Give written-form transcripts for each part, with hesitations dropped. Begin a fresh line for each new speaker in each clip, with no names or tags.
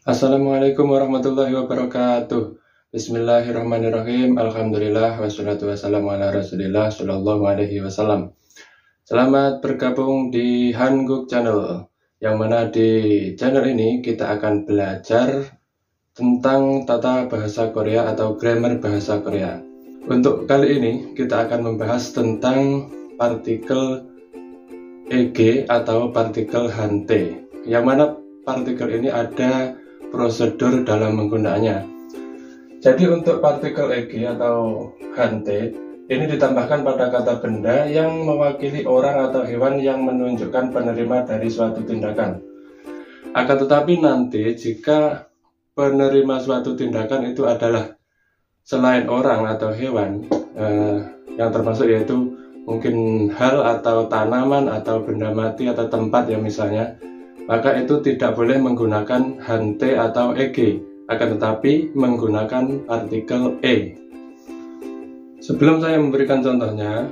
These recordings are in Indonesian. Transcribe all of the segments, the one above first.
Assalamualaikum warahmatullahi wabarakatuh. Bismillahirrahmanirrahim. Alhamdulillah wassalatu wassalamu ala Rasulillah sallallahu alaihi wasallam. Selamat bergabung di Hanguk Channel, yang mana di channel ini kita akan belajar tentang tata bahasa Korea atau grammar bahasa Korea. Untuk kali ini kita akan membahas tentang partikel EG atau partikel hante, yang mana partikel ini ada prosedur dalam menggunakannya. Jadi untuk partikel EG atau hante ini ditambahkan pada kata benda yang mewakili orang atau hewan yang menunjukkan penerima dari suatu tindakan. Akan tetapi nanti jika penerima suatu tindakan itu adalah selain orang atau hewan, yang termasuk yaitu mungkin hal atau tanaman atau benda mati atau tempat ya misalnya, maka itu tidak boleh menggunakan hante atau EG, akan tetapi menggunakan partikel E. Sebelum saya memberikan contohnya,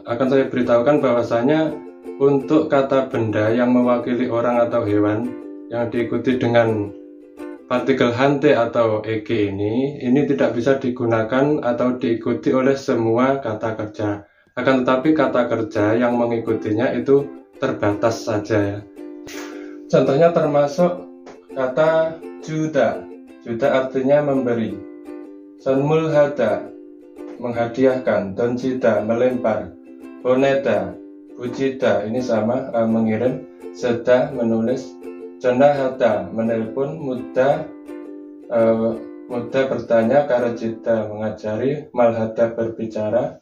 akan saya beritahukan bahwasanya untuk kata benda yang mewakili orang atau hewan yang diikuti dengan partikel hante atau EG ini tidak bisa digunakan atau diikuti oleh semua kata kerja. Akan tetapi kata kerja yang mengikutinya itu terbatas saja ya. Contohnya termasuk kata juda. Juda artinya memberi. Sonmul hada, menghadiahkan. Donjida, melempar. Boneda, bujida, ini sama, mengirim. Seda, menulis. Jonahada, menelpon. Muda bertanya. Karajida, mengajari. Malhada, berbicara.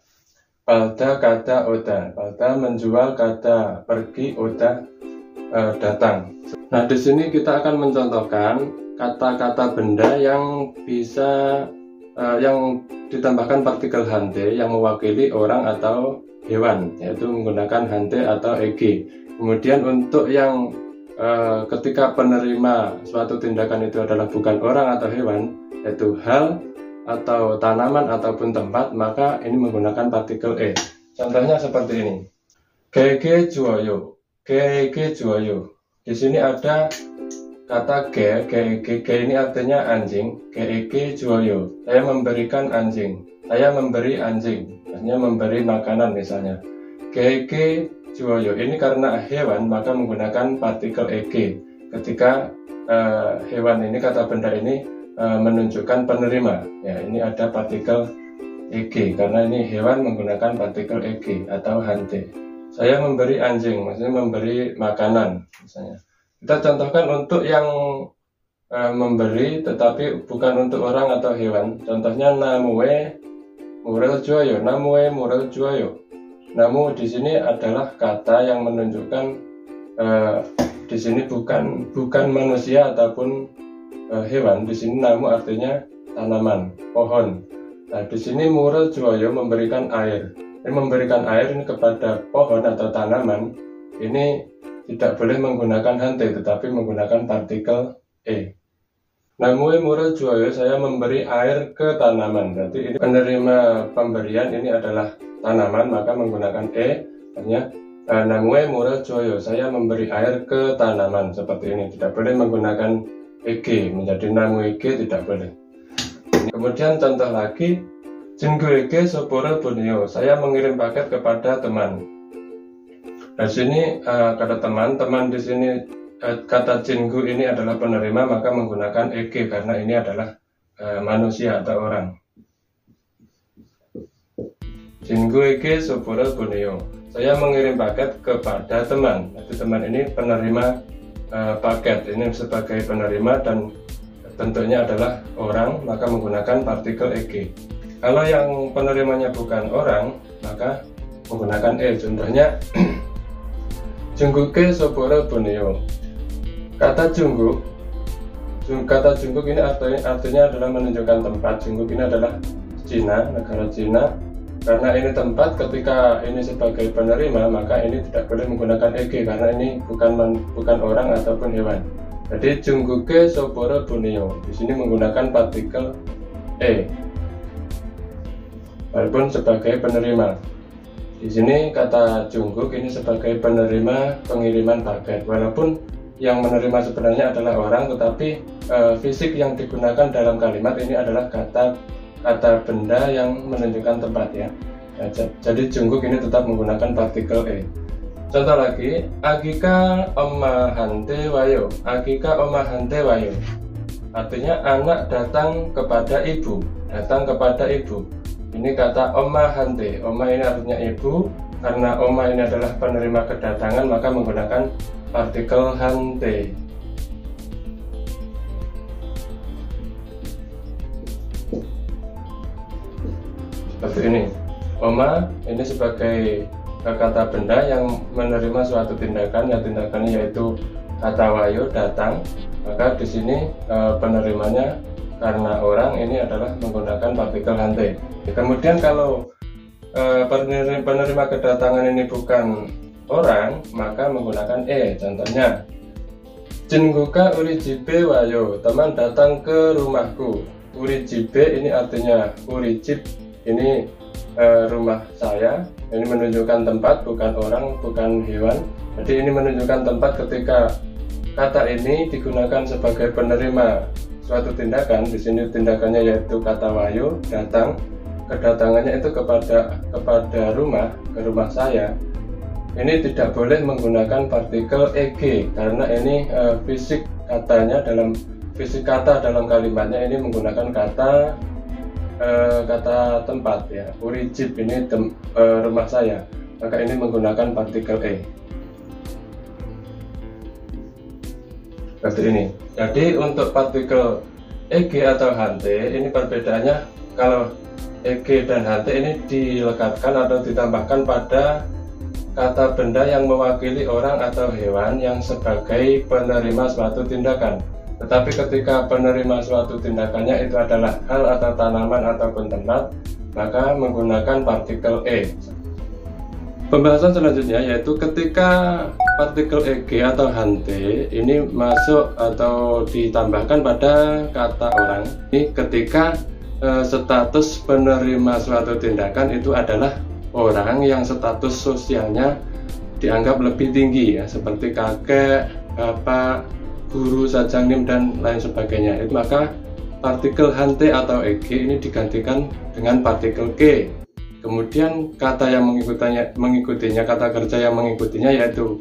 Palda, kata oda. Palda, menjual. Kata pergi. Oda, datang. Nah, di sini kita akan mencontohkan kata-kata benda yang bisa yang ditambahkan partikel hante yang mewakili orang atau hewan, yaitu menggunakan hante atau EG. Kemudian untuk yang ketika penerima suatu tindakan itu adalah bukan orang atau hewan, yaitu hal atau tanaman ataupun tempat, maka ini menggunakan partikel E. Contohnya seperti ini. Gege juoyo. Gege juoyo. Di sini ada kata ge ini artinya anjing. Gege juoyo. Saya memberikan anjing. Saya memberi anjing. Artinya memberi makanan misalnya. Gege juoyo. Ini karena hewan maka menggunakan partikel eg. Ketika hewan ini, kata benda ini menunjukkan penerima. Ya, ini ada partikel eg karena ini hewan menggunakan partikel eg atau hante. Saya memberi anjing, maksudnya memberi makanan misalnya. Kita contohkan untuk yang memberi tetapi bukan untuk orang atau hewan. Contohnya namue murel juayo. Namue murel juayo. Namu di sini adalah kata yang menunjukkan di sini bukan manusia ataupun hewan. Di sini namu artinya tanaman, pohon. Nah, di sini murel juayo memberikan air. Memberikan air ini kepada pohon atau tanaman ini tidak boleh menggunakan hante tetapi menggunakan partikel E. Namue murel juayo, saya memberi air ke tanaman. Berarti ini penerima pemberian ini adalah tanaman, maka menggunakan E. Artinya namue murel juayo, saya memberi air ke tanaman. Seperti ini, tidak boleh menggunakan EG menjadi namu EG, tidak boleh. Kemudian contoh lagi, Jengguege sopore bunio, saya mengirim paket kepada teman. Di sini kata teman di sini kata jenggu ini adalah penerima, maka menggunakan eg karena ini adalah manusia atau orang. Jengguege sopore bunio, saya mengirim paket kepada teman. Jadi teman ini penerima paket, ini sebagai penerima dan bentuknya adalah orang, maka menggunakan partikel eg. Kalau yang penerimanya bukan orang, maka menggunakan E. Contohnya, Jungguke sobore buneo. Kata jungguk ini artinya adalah menunjukkan tempat. Jungguk ini adalah Cina, negara Cina. Karena ini tempat, ketika ini sebagai penerima, maka ini tidak boleh menggunakan EG karena ini bukan orang ataupun hewan. Jadi Jungguke sobore buneo. Di sini menggunakan partikel E. Walaupun sebagai penerima. Di sini kata Jungkook ini sebagai penerima pengiriman paket. Walaupun yang menerima sebenarnya adalah orang, tetapi fisik yang digunakan dalam kalimat ini adalah kata benda yang menunjukkan tempat ya. Jadi Jungkook ini tetap menggunakan partikel e. Contoh lagi, Agika omahante wayo. Agika omahante wayo. Artinya anak datang kepada ibu. Datang kepada ibu. Ini kata omahante. Oma ini artinya ibu. Karena oma ini adalah penerima kedatangan, maka menggunakan partikel hante. Seperti ini. Oma ini sebagai kata benda yang menerima suatu tindakan, ya tindakannya yaitu kata wayo, datang. Maka di sini penerimanya karena orang ini adalah menggunakan partikel hante. Kemudian kalau penerima kedatangan ini bukan orang, maka menggunakan e. Contohnya, Jinguka urijibe wayo, teman datang ke rumahku. Urijibe ini artinya urijib, ini rumah saya. Ini menunjukkan tempat, bukan orang, bukan hewan. Jadi ini menunjukkan tempat ketika kata ini digunakan sebagai penerima suatu tindakan. Di sini tindakannya yaitu kata wayo, datang. Kedatangannya itu kepada rumah, ke rumah saya. Ini tidak boleh menggunakan partikel eg karena ini fisik katanya fisik kata dalam kalimatnya ini menggunakan kata tempat ya. Urijib ini rumah saya, maka ini menggunakan partikel e. Seperti ini. Jadi untuk partikel eg atau hante ini perbedaannya, kalau eg dan hante ini dilekatkan atau ditambahkan pada kata benda yang mewakili orang atau hewan yang sebagai penerima suatu tindakan. Tetapi ketika penerima suatu tindakannya itu adalah hal atau tanaman ataupun tempat, maka menggunakan partikel e. Pembahasan selanjutnya yaitu ketika partikel eg atau hante ini masuk atau ditambahkan pada kata orang. Ini ketika status penerima suatu tindakan itu adalah orang yang status sosialnya dianggap lebih tinggi ya, seperti kakek, bapak, guru, sajangnim, dan lain sebagainya. Itu maka partikel hante atau eg ini digantikan dengan partikel ke. Kemudian kata yang mengikutinya, kata kerja yang mengikutinya yaitu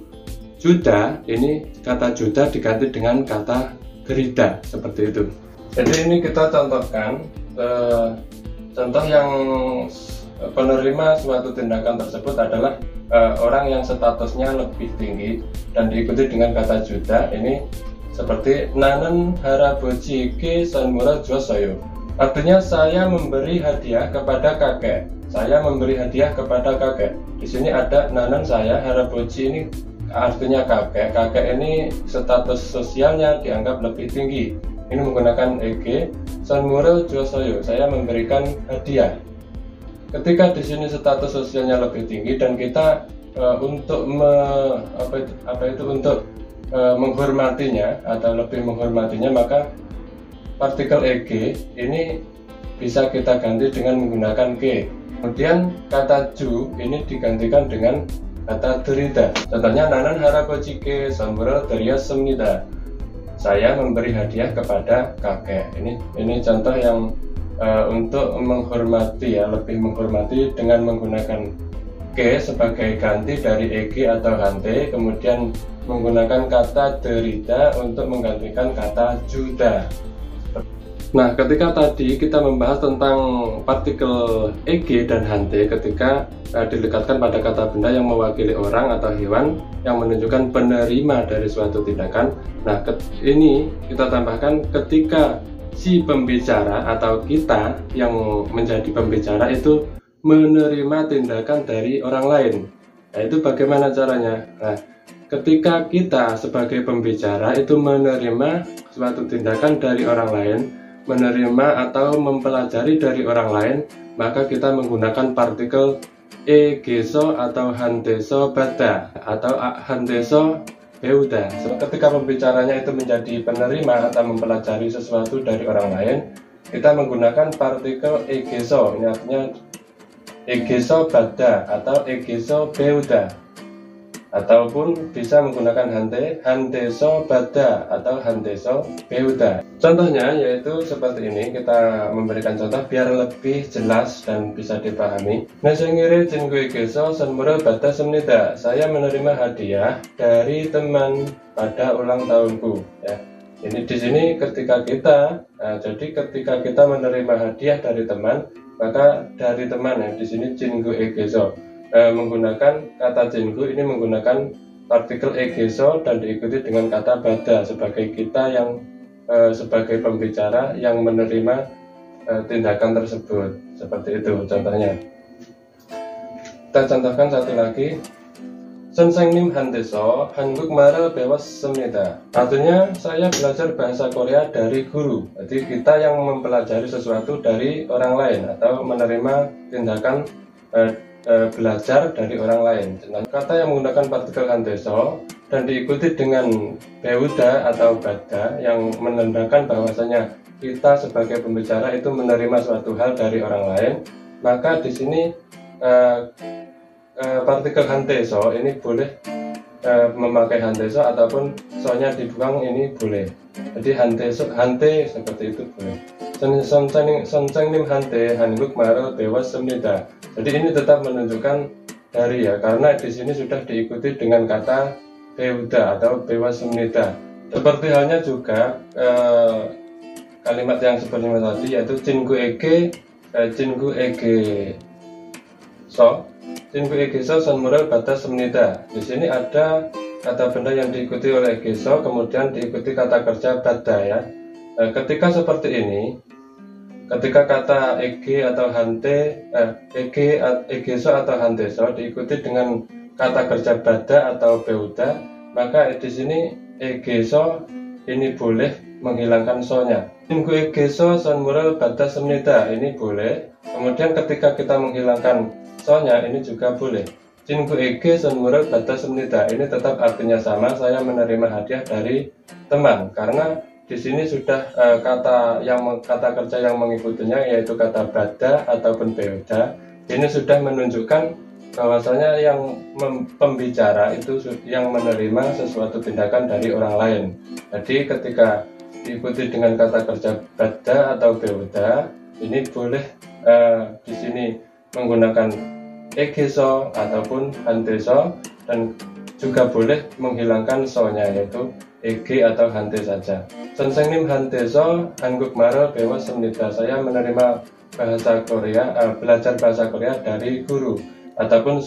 juda. Ini kata juda diganti dengan kata gerida, seperti itu. Jadi ini kita contohkan contoh yang penerima suatu tindakan tersebut adalah orang yang statusnya lebih tinggi dan diikuti dengan kata juda. Ini seperti nanen haraboji ke sanmura josoyo. Artinya saya memberi hadiah kepada kakek. Saya memberi hadiah kepada kakek. Di sini ada nanen saya, haraboji ini artinya kakek. Kakek ini status sosialnya dianggap lebih tinggi. Ini menggunakan eg. Sanmura josoyo, saya memberikan hadiah. Ketika di sini status sosialnya lebih tinggi dan kita untuk menghormatinya atau lebih menghormatinya, maka partikel eg ini bisa kita ganti dengan menggunakan ke. Kemudian kata ju ini digantikan dengan kata derida. Contohnya nanan haraboji ke sanmura semnida. Saya memberi hadiah kepada kakek. Ini contoh yang untuk menghormati ya, lebih menghormati dengan menggunakan ke sebagai ganti dari eg atau hante, kemudian menggunakan kata derida untuk menggantikan kata juda. Nah, ketika tadi kita membahas tentang partikel eg dan hante ketika dilekatkan pada kata benda yang mewakili orang atau hewan yang menunjukkan penerima dari suatu tindakan. Nah, ini kita tambahkan ketika si pembicara atau kita yang menjadi pembicara itu menerima tindakan dari orang lain. Nah, itu bagaimana caranya? Nah, ketika kita sebagai pembicara itu menerima suatu tindakan dari orang lain, menerima atau mempelajari dari orang lain, maka kita menggunakan partikel egeso atau hanteso bada atau hanteso beuda. Ketika pembicaranya itu menjadi penerima atau mempelajari sesuatu dari orang lain, kita menggunakan partikel egeso. Ini artinya egeso bada atau egeso beuda. ataupun bisa menggunakan hanteso bada atau hanteso beuda. Contohnya yaitu seperti ini, kita memberikan contoh biar lebih jelas dan bisa dipahami. Nasengire jingue geso senmura bada semnida. Saya menerima hadiah dari teman pada ulang tahunku. Ya. Ini di sini ketika kita, jadi ketika kita menerima hadiah dari teman, maka dari teman ya di sini jingue geso. Menggunakan kata jinggu ini menggunakan partikel egeso dan diikuti dengan kata bada sebagai kita yang sebagai pembicara yang menerima tindakan tersebut. Seperti itu contohnya. Kita contohkan satu lagi. Sensengnim handeso Hanguk mara bewas semnida. Artinya saya belajar bahasa Korea dari guru. Jadi kita yang mempelajari sesuatu dari orang lain atau menerima tindakan belajar dari orang lain. Kata yang menggunakan partikel hanteso dan diikuti dengan beuda atau bada yang menandakan bahwasanya kita sebagai pembicara itu menerima suatu hal dari orang lain, maka di sini partikel hanteso ini boleh memakai hanteso ataupun sonya dibuang ini boleh. Jadi hante seperti itu boleh. Sonsengnim hante Hanguk mara bewas semnida. Jadi ini tetap menunjukkan dari ya, karena di sini sudah diikuti dengan kata beuda atau bewas semnida. Seperti halnya juga kalimat yang seperti tadi yaitu jingu ege so senmural batas semnida. Di sini ada kata benda yang diikuti oleh egeso, kemudian diikuti kata kerja bada ya. Ketika seperti ini, ketika kata ege atau hante, egeso atau hanteso diikuti dengan kata kerja bada atau beuda, maka di sini egeso ini boleh menghilangkan sonya. Jingu egeso senmural batas semnida ini boleh. Kemudian ketika kita menghilangkan sonya ini juga boleh. Jingu ege senmural batas semnida ini tetap artinya sama, saya menerima hadiah dari teman, karena di sini sudah kata kerja yang mengikutinya yaitu kata bada ataupun beuda. Ini sudah menunjukkan bahwasanya yang pembicara itu yang menerima sesuatu tindakan dari orang lain. Jadi ketika diikuti dengan kata kerja bada atau beuda, ini boleh di sini menggunakan egeso ataupun hanteso, dan juga boleh menghilangkan sonya yaitu ege atau hante saja. Sensengnim hanteso Hanguk mara bewas semnida. Saya menerima bahasa Korea, belajar bahasa Korea dari guru. Ataupun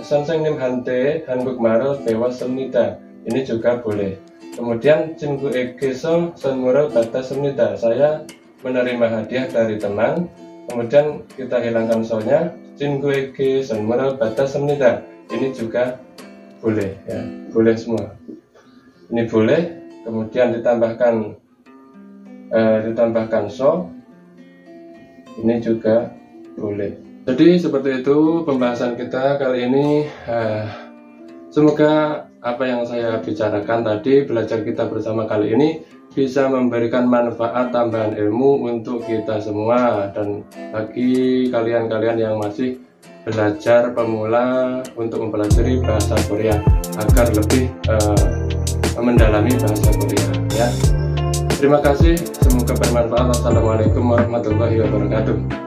sensengnim hante Hanguk mara bewas semnida. Ini juga boleh. Kemudian jingu egeso senmural batas semnida. Saya menerima hadiah dari teman. Kemudian kita hilangkan sonya. Jingu ege senmural batas semnida. Ini juga boleh ya, boleh semua. Ini boleh, kemudian ditambahkan so, ini juga boleh. Jadi seperti itu pembahasan kita kali ini. Semoga apa yang saya bicarakan tadi, belajar kita bersama kali ini bisa memberikan manfaat tambahan ilmu untuk kita semua, dan bagi kalian-kalian yang masih belajar pemula untuk mempelajari bahasa Korea agar lebih mendalami bahasa Korea ya. Terima kasih, semoga bermanfaat. Wassalamualaikum warahmatullahi wabarakatuh.